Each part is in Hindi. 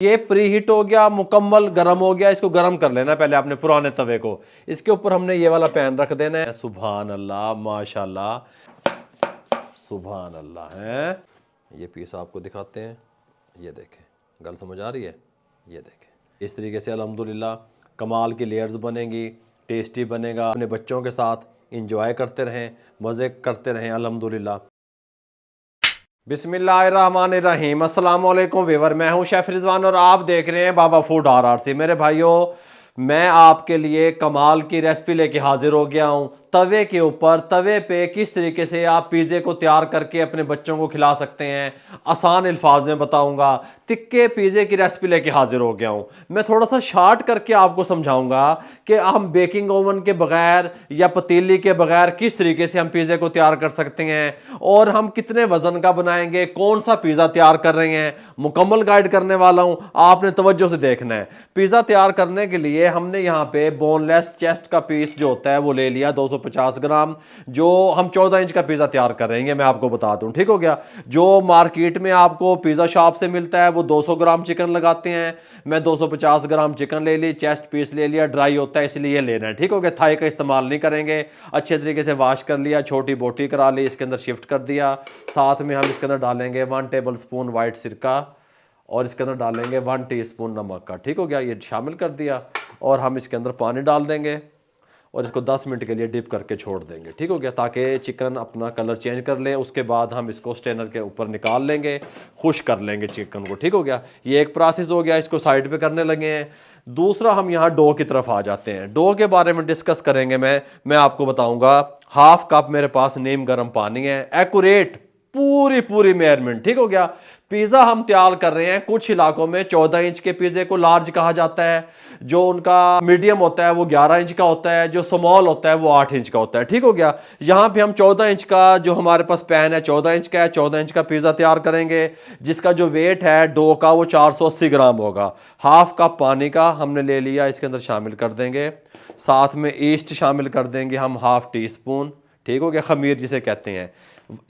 ये प्री हीट हो गया, मुकम्मल गर्म हो गया। इसको गर्म कर लेना पहले आपने पुराने तवे को। इसके ऊपर हमने ये वाला पैन रख देना है। सुभान अल्लाह, माशाल्लाह, सुभान अल्लाह है। ये पीस आपको दिखाते हैं, ये देखें, गल समझ आ रही है? ये देखें, इस तरीके से अल्हम्दुलिल्लाह कमाल की लेयर्स बनेंगी, टेस्टी बनेगा। अपने बच्चों के साथ इंजॉय करते रहें, मज़े करते रहें अल्हम्दुलिल्लाह। बिस्मिल्लाहिर्रहमानिर्रहीम। अस्सलाम वालेकुम व्यूअर, मैं हूं शेफ रिजवान और आप देख रहे हैं बाबा फूड RRC। मेरे भाइयों, मैं आपके लिए कमाल की रेसिपी लेके हाजिर हो गया हूं। तवे के ऊपर, तवे पे किस तरीके से आप पिज़्ज़े को तैयार करके अपने बच्चों को खिला सकते हैं, आसान अल्फाज में बताऊंगा। तिक्के पिज़्ज़े की रेसिपी लेके हाजिर हो गया हूं। मैं थोड़ा सा शार्ट करके आपको समझाऊंगा कि हम बेकिंग ओवन के बगैर या पतीली के बगैर किस तरीके से हम पिज़्ज़े को तैयार कर सकते हैं और हम कितने वजन का बनाएंगे, कौन सा पिज़्ज़ा तैयार कर रहे हैं। मुकम्मल गाइड करने वाला हूं, आपने तवज्जो से देखना है। पिज़्ज़ा तैयार करने के लिए हमने यहाँ पे बोनलेस चेस्ट का पीस जो होता है वो ले लिया 250 ग्राम। जो हम 14 इंच का पिज़्ज़ा तैयार कर रहे हैं, मैं आपको बता दूं, ठीक हो गया। जो मार्केट में आपको पिज़्ज़ा शॉप से मिलता है वो 200 ग्राम चिकन लगाते हैं। मैं 250 ग्राम चिकन ले ली, चेस्ट पीस ले लिया, ड्राई होता है इसलिए लेना है, ठीक हो गया। थाई का इस्तेमाल नहीं करेंगे। अच्छे तरीके से वॉश कर लिया, छोटी बोटी करा ली, इसके अंदर शिफ्ट कर दिया। साथ में हम इसके अंदर डालेंगे 1 टेबल स्पून वाइट सिरका और इसके अंदर डालेंगे 1 टीस्पून नमक का, ठीक हो गया। ये शामिल कर दिया और हम इसके अंदर पानी डाल देंगे और इसको 10 मिनट के लिए डिप करके छोड़ देंगे, ठीक हो गया, ताकि चिकन अपना कलर चेंज कर ले। उसके बाद हम इसको स्ट्रेनर के ऊपर निकाल लेंगे, खुश कर लेंगे चिकन को, ठीक हो गया। ये एक प्रोसेस हो गया, इसको साइड पे करने लगे हैं। दूसरा, हम यहाँ डो की तरफ आ जाते हैं। डो के बारे में डिस्कस करेंगे। मैं आपको बताऊंगा। हाफ कप मेरे पास नीम गर्म पानी है, एक्यूरेट, पूरी पूरी मेजरमेंट, ठीक हो गया। पिज़्ज़ा हम तैयार कर रहे हैं, कुछ इलाकों में 14 इंच के पिज़्ज़े को लार्ज कहा जाता है, जो उनका मीडियम होता है वो 11 इंच का होता है, जो स्मॉल होता है वो 8 इंच का होता है, ठीक हो गया। यहाँ पे हम 14 इंच का, जो हमारे पास पैन है 14 इंच का है, 14 इंच का पिज़्ज़ा तैयार करेंगे, जिसका जो वेट है डो का वो 480 ग्राम होगा। हाफ कप पानी का हमने ले लिया, इसके अंदर शामिल कर देंगे। साथ में ईस्ट शामिल कर देंगे हम 1/2 टीस्पून, ठीक हो गया, खमीर जिसे कहते हैं।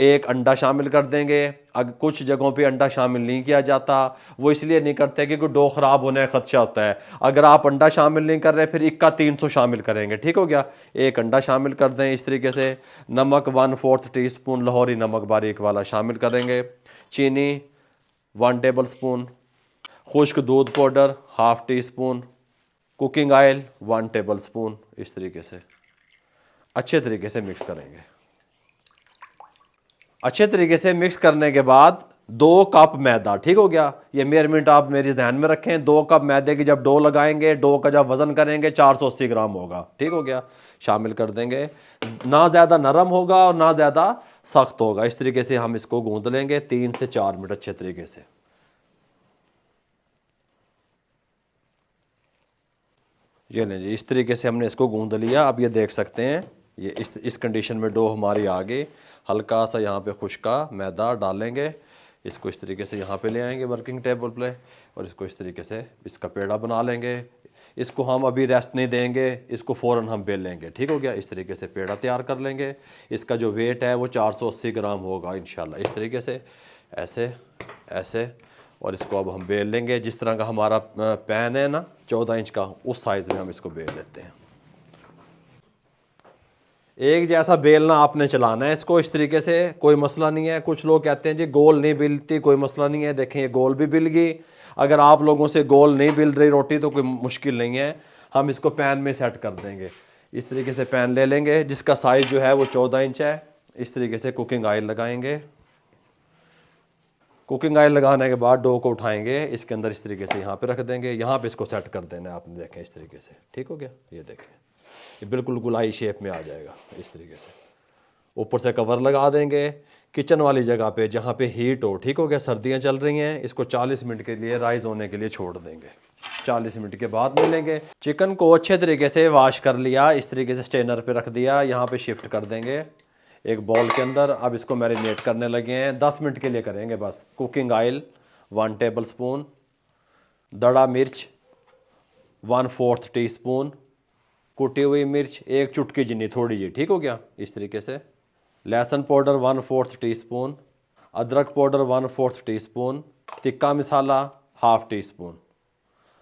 एक अंडा शामिल कर देंगे। अगर कुछ जगहों पे अंडा शामिल नहीं किया जाता, वो इसलिए नहीं करते क्योंकि डो खराब होने का खदशा होता है। अगर आप अंडा शामिल नहीं कर रहे फिर इक्का 300 शामिल करेंगे, ठीक हो गया। एक अंडा शामिल कर दें इस तरीके से। नमक 1/4 टीस्पून लाहौरी नमक बारीक वाला शामिल करेंगे। चीनी 1 टेबल स्पून, खुश्क दूध powder 1/2 teaspoon, cooking oil 1 table spoon. इस तरीके से अच्छे तरीके से मिक्स करेंगे। अच्छे तरीके से मिक्स करने के बाद 2 कप मैदा, ठीक हो गया। ये मेजरमेंट आप मेरी ध्यान में रखें। 2 कप मैदे की जब डो लगाएंगे, डो का जब वजन करेंगे 480 ग्राम होगा, ठीक हो गया। शामिल कर देंगे। ना ज़्यादा नरम होगा और ना ज़्यादा सख्त होगा। इस तरीके से हम इसको गूंद लेंगे 3 से 4 मिनट अच्छे तरीके से। ये लें जी, इस तरीके से हमने इसको गूंद लिया। अब ये देख सकते हैं, ये इस कंडीशन में डो हमारी आ गई। हल्का सा यहाँ पे खुश्का मैदा डालेंगे, इसको इस तरीके से यहाँ पे ले आएंगे वर्किंग टेबल पे और इसको इस तरीके से इसका पेड़ा बना लेंगे। इसको हम अभी रेस्ट नहीं देंगे, इसको फ़ौरन हम बेल लेंगे, ठीक हो गया। इस तरीके से पेड़ा तैयार कर लेंगे। इसका जो वेट है वो 480 ग्राम होगा इंशाल्लाह। इस तरीके से ऐसे ऐसे, और इसको अब हम बेल लेंगे। जिस तरह का हमारा पैन है ना 14 इंच का, उस साइज़ में हम इसको बेल लेते हैं। एक जैसा बेलना आपने चलाना है इसको इस तरीके से, कोई मसला नहीं है। कुछ लोग कहते हैं जी गोल नहीं बिलती, कोई मसला नहीं है। देखें ये गोल भी बिल गई। अगर आप लोगों से गोल नहीं बिल रही रोटी तो कोई मुश्किल नहीं है, हम इसको पैन में सेट कर देंगे। इस तरीके से पैन ले लेंगे जिसका साइज़ जो है वो 14 इंच है। इस तरीके से कुकिंग ऑयल लगाएंगे। कुकिंग ऑयल लगाने के बाद डो को उठाएंगे, इसके अंदर इस तरीके से यहाँ पे रख देंगे। यहाँ पे इसको सेट कर देना है आपने, देखें इस तरीके से, ठीक हो गया। ये देखें, ये बिल्कुल गुलाई शेप में आ जाएगा इस तरीके से। ऊपर से कवर लगा देंगे किचन वाली जगह पे जहाँ पे हीट हो, ठीक हो गया। सर्दियाँ चल रही हैं, इसको 40 मिनट के लिए राइज होने के लिए छोड़ देंगे। 40 मिनट के बाद मिलेंगे। चिकन को अच्छे तरीके से वॉश कर लिया, इस तरीके से स्ट्रेनर पे रख दिया। यहाँ पे शिफ्ट कर देंगे एक बॉल के अंदर। अब इसको मैरिनेट करने लगे हैं, 10 मिनट के लिए करेंगे बस। कुकिंग ऑयल 1 टेबल स्पून, दड़ा मिर्च 1/4 टीस्पून, कुटी हुई मिर्च 1 चुटकी जितनी थोड़ी जी, ठीक हो गया। इस तरीके से लहसुन पाउडर 1/4 टीस्पून, अदरक पाउडर 1/4 टीस्पून, तिक्का मसाला हाफ टी स्पून,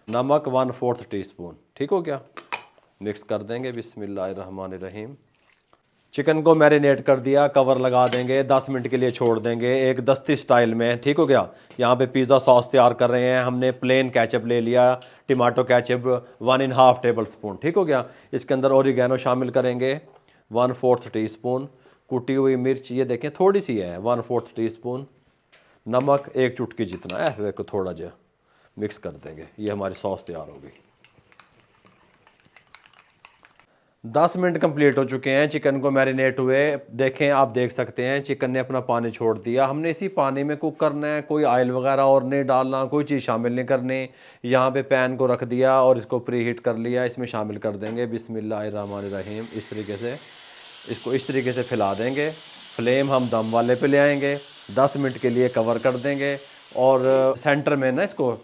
नमक 1/4 टीस्पून। ठीक हो गया, मिक्स कर देंगे। बिस्मिल्लाहिर्रहमानिर्रहीम। चिकन को मैरिनेट कर दिया, कवर लगा देंगे, 10 मिनट के लिए छोड़ देंगे एक दस्ती स्टाइल में। ठीक हो गया। यहाँ पे पिज़्ज़ा सॉस तैयार कर रहे हैं। हमने प्लेन केचप ले लिया, टमाटो केचप 1.5 टेबल स्पून। ठीक हो गया। इसके अंदर ओरिगैनो शामिल करेंगे 1/4 टीस्पून। कुटी हुई मिर्च ये देखें थोड़ी सी है 1/4 टीस्पून। नमक 1 चुटकी जितना है, वे को थोड़ा जो मिक्स कर देंगे। ये हमारी सॉस तैयार होगी। 10 मिनट कंप्लीट हो चुके हैं चिकन को मैरिनेट हुए। देखें, आप देख सकते हैं चिकन ने अपना पानी छोड़ दिया। हमने इसी पानी में कुक करना है, कोई ऑयल वगैरह और नहीं डालना, कोई चीज़ शामिल नहीं करनी। यहाँ पे पैन को रख दिया और इसको प्री हीट कर लिया। इसमें शामिल कर देंगे बिस्मिल्लाहिर्रहमानिर्रहीम। इस तरीके से इसको इस तरीके से फैला देंगे। फ्लेम हम दम वाले पे ले आएंगे, 10 मिनट के लिए कवर कर देंगे और सेंटर में ना इसको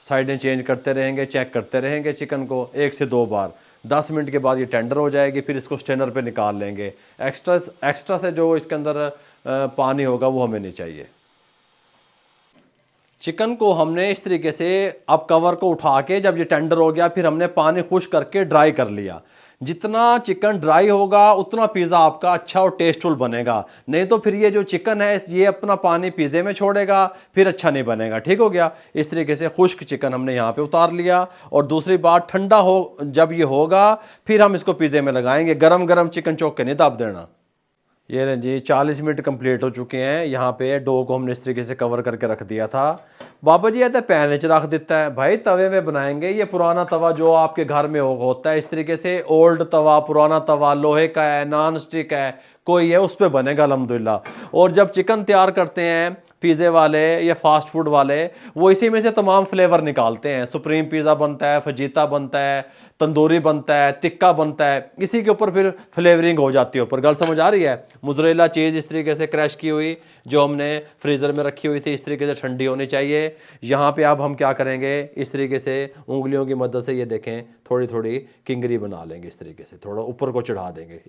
साइडें चेंज करते रहेंगे, चेक करते रहेंगे चिकन को 1 से 2 बार। 10 मिनट के बाद ये टेंडर हो जाएगी, फिर इसको स्ट्रेनर पे निकाल लेंगे। एक्स्ट्रा से जो इसके अंदर पानी होगा वो हमें नहीं चाहिए। चिकन को हमने इस तरीके से अब कवर को उठा के जब ये टेंडर हो गया, फिर हमने पानी खुश्क करके ड्राई कर लिया। जितना चिकन ड्राई होगा उतना पिज़्ज़ा आपका अच्छा और टेस्टफुल बनेगा। नहीं तो फिर ये जो चिकन है ये अपना पानी पिज़्ज़े में छोड़ेगा, फिर अच्छा नहीं बनेगा। ठीक हो गया। इस तरीके से खुश्क चिकन हमने यहाँ पे उतार लिया। और दूसरी बात, ठंडा हो जब ये होगा फिर हम इसको पिज़्ज़े में लगाएंगे। गरम गरम चिकन चौक के नहीं दाब देना। ये लें जी, 40 मिनट कंप्लीट हो चुके हैं। यहाँ पे डो को हमने इस तरीके से कवर करके रख दिया था। बाबा जी ऐसा पैन च रख देता है। भाई तवे में बनाएंगे। ये पुराना तवा जो आपके घर में होता है इस तरीके से, ओल्ड तवा, पुराना तवा, लोहे का है, नॉन स्टिक है, कोई है, उस पर बनेगा अल्हम्दुलिल्लाह। और जब चिकन तैयार करते हैं पिज़्ज़े वाले या फास्ट फूड वाले, वो इसी में से तमाम फ्लेवर निकालते हैं। सुप्रीम पिज़्ज़ा बनता है, फजीता बनता है, तंदूरी बनता है, टिक्का बनता है, इसी के ऊपर फिर फ्लेवरिंग हो जाती है ऊपर। गल समझ आ रही है। मोज़रेला चीज़ इस तरीके से क्रैश की हुई जो हमने फ्रीज़र में रखी हुई थी, इस तरीके से ठंडी होनी चाहिए। यहाँ पे अब हम क्या करेंगे, इस तरीके से उंगलियों की मदद से ये देखें थोड़ी थोड़ी किंगरी बना लेंगे। इस तरीके से थोड़ा ऊपर को चढ़ा देंगे।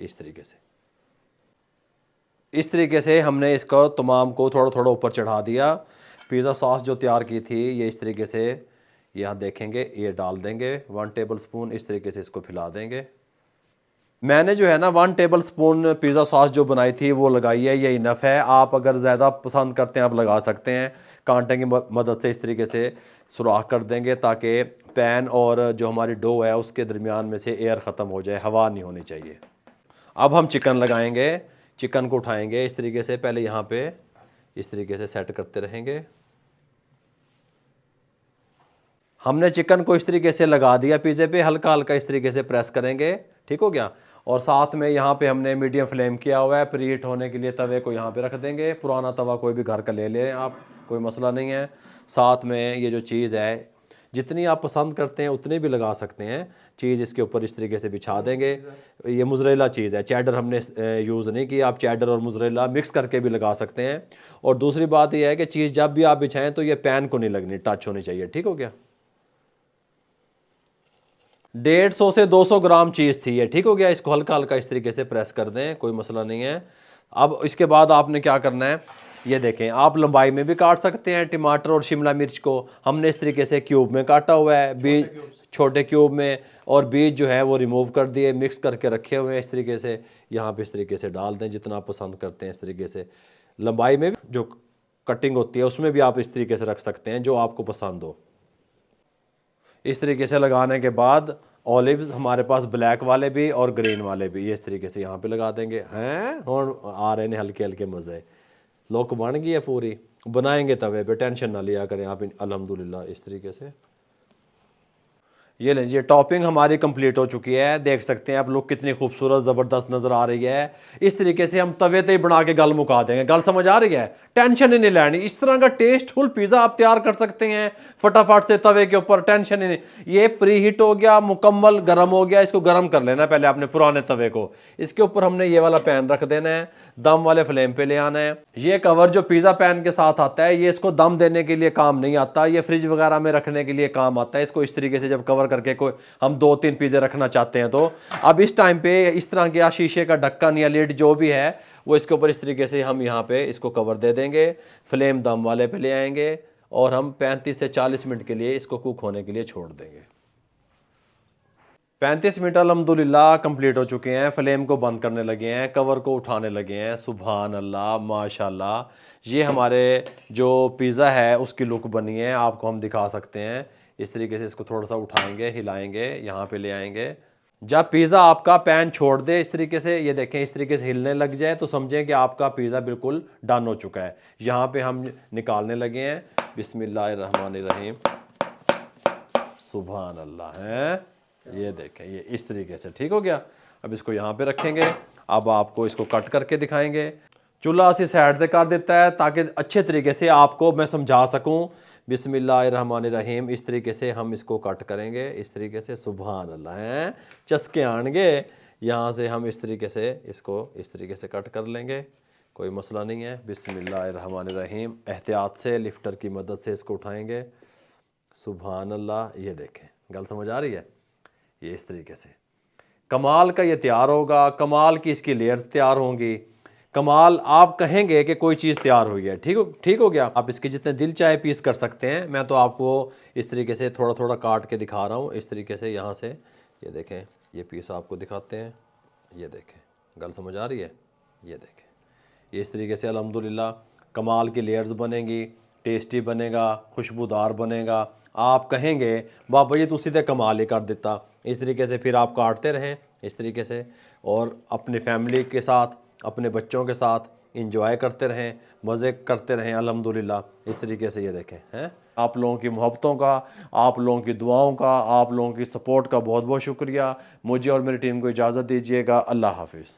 इस तरीके से हमने इसको तमाम को थोड़ा थोड़ा ऊपर चढ़ा दिया। पिज़्ज़ा सॉस जो तैयार की थी ये इस तरीके से यहाँ देखेंगे, ये डाल देंगे 1 टेबल स्पून। इस तरीके से इसको फैला देंगे। मैंने जो है ना 1 टेबल स्पून पिज़्ज़ा सॉस जो बनाई थी वो लगाई है, ये इनफ है। आप अगर ज़्यादा पसंद करते हैं आप लगा सकते हैं। कांटे की मदद से इस तरीके से सुराख कर देंगे ताकि पैन और जो हमारी डो है उसके दरमियान में से एयर ख़त्म हो जाए, हवा नहीं होनी चाहिए। अब हम चिकन लगाएंगे। चिकन को उठाएंगे इस तरीके से, पहले यहाँ पे इस तरीके से सेट करते रहेंगे। हमने चिकन को इस तरीके से लगा दिया पिज़्ज़े पे, हल्का हल्का इस तरीके से प्रेस करेंगे। ठीक हो गया। और साथ में यहाँ पे हमने मीडियम फ्लेम किया हुआ है प्रीहीट होने के लिए। तवे को यहाँ पे रख देंगे। पुराना तवा कोई भी घर का ले लें आप, कोई मसला नहीं है। साथ में ये जो चीज़ है जितनी आप पसंद करते हैं उतनी भी लगा सकते हैं। चीज़ इसके ऊपर इस तरीके से बिछा देंगे। ये मोज़रेला चीज़ है, चेडर हमने यूज़ नहीं किया। आप चेडर और मोज़रेला मिक्स करके भी लगा सकते हैं। और दूसरी बात यह है कि चीज़ जब भी आप बिछाएं तो ये पैन को नहीं लगनी, टच होनी चाहिए। ठीक हो गया। 150 से 200 ग्राम चीज़ थी ये। ठीक हो गया। इसको हल्का हल्का इस तरीके से प्रेस कर दें, कोई मसला नहीं है। अब इसके बाद आपने क्या करना है, ये देखें, आप लंबाई में भी काट सकते हैं। टमाटर और शिमला मिर्च को हमने इस तरीके से क्यूब में काटा हुआ है, बीज छोटे क्यूब में, और बीज जो है वो रिमूव कर दिए, मिक्स करके रखे हुए हैं। इस तरीके से यहाँ पे इस तरीके से डाल दें जितना आप पसंद करते हैं। इस तरीके से लंबाई में जो कटिंग होती है उसमें भी आप इस तरीके से रख सकते हैं जो आपको पसंद हो। इस तरीके से लगाने के बाद ऑलिव्स हमारे पास ब्लैक वाले भी और ग्रीन वाले भी, ये इस तरीके से यहाँ पे लगा देंगे। हैं और आ रहे हैं हल्के हल्के मज़े। लुक बन गई है पूरी। बनाएंगे तवे पे, टेंशन ना लिया करें आप। अल्हम्दुलिल्लाह इस तरीके से ये लीजिए टॉपिंग हमारी कंप्लीट हो चुकी है। देख सकते हैं आप लोग कितनी खूबसूरत ज़बरदस्त नज़र आ रही है। इस तरीके से हम तवे पे ही बना के गल मुका देंगे। गल समझ आ रही है। टेंशन ही नहीं लेनी। इस तरह का टेस्टफुल पिज़्ज़ा आप तैयार कर सकते हैं फटाफट से तवे के ऊपर, टेंशन ही नहीं। ये प्री हीट हो गया, मुकम्मल गर्म हो गया। इसको गर्म कर लेना पहले आपने पुराने तवे को। इसके ऊपर हमने ये वाला पैन रख देना है, दम वाले फ्लेम पे ले आना है। ये कवर जो पिज़्ज़ा पैन के साथ आता है ये इसको दम देने के लिए काम नहीं आता, ये फ्रिज वगैरह में रखने के लिए काम आता है। इसको इस तरीके से जब कवर करके कोई हम 2-3 पिज़्ज़े रखना चाहते हैं तो अब इस टाइम पे इस तरह के शीशे का ढक्कन या लिड जो भी है वो इसके ऊपर इस तरीके से हम यहाँ पे इसको कवर दे देंगे। फ्लेम दम वाले पे ले आएंगे और हम 35 से 40 मिनट के लिए इसको कुक होने के लिए छोड़ देंगे। 35 मिनट अल्हम्दुलिल्लाह कंप्लीट हो चुके हैं। फ्लेम को बंद करने लगे हैं, कवर को उठाने लगे हैं। सुभान अल्लाह, माशाल्लाह। ये हमारे जो पिज़्ज़ा है उसकी लुक बनी है, आपको हम दिखा सकते हैं। इस तरीके से इसको थोड़ा सा उठाएंगे, हिलाएंगे, यहाँ पे ले आएंगे। जब पिज़्ज़ा आपका पैन छोड़ दे इस तरीके से, ये देखें इस तरीके से हिलने लग जाए, तो समझें कि आपका पिज़्ज़ा बिल्कुल डन हो चुका है। यहाँ पे हम निकालने लगे हैं। बिस्मिल्लाहिर्रहमानिर्रहीम। सुभान अल्लाह है। ये देखें, ये इस तरीके से ठीक हो गया। अब इसको यहाँ पे रखेंगे। अब आपको इसको कट करके दिखाएंगे। चूल्हा इसी साइड से कर देता है ताकि अच्छे तरीके से आपको मैं समझा सकूं। बिस्मिल्लाहिर्रहमानिर्रहीम। इस तरीके से हम इसको कट करेंगे, इस तरीके से। सुभान अल्लाह है। चस्के आएंगे यहाँ से। हम इस तरीके से इसको इस तरीके से कट कर लेंगे, कोई मसला नहीं है। बिस्मिल्लाहिर्रहमानिर्रहीम। एहतियात से लिफ्टर की मदद से इसको उठाएंगे। सुभान अल्लाह। ये देखें, गल समझ आ रही है। ये इस तरीके से कमाल का ये तैयार होगा। कमाल की इसकी लेयर्स तैयार होंगी। कमाल, आप कहेंगे कि कोई चीज़ तैयार हुई है। ठीक हो गया। आप इसके जितने दिल चाहे पीस कर सकते हैं। मैं तो आपको इस तरीके से थोड़ा थोड़ा काट के दिखा रहा हूँ। इस तरीके से यहाँ से ये देखें, ये पीस आपको दिखाते हैं। ये देखें, गल समझ आ रही है। ये देखें, ये इस तरीके से अल्हम्दुलिल्लाह कमाल की लेयर्स बनेंगी। टेस्टी बनेगा, खुशबूदार बनेगा। आप कहेंगे बाबा जी तुसी ते कमाल ही कर दिता। इस तरीके से फिर आप काटते रहें इस तरीके से, और अपनी फैमिली के साथ, अपने बच्चों के साथ इंजॉय करते रहें, मज़े करते रहें अल्हम्दुलिल्लाह। इस तरीके से ये देखें हैं। आप लोगों की मोहब्बतों का, आप लोगों की दुआओं का, आप लोगों की सपोर्ट का बहुत बहुत शुक्रिया। मुझे और मेरी टीम को इजाज़त दीजिएगा। अल्लाह हाफिज़।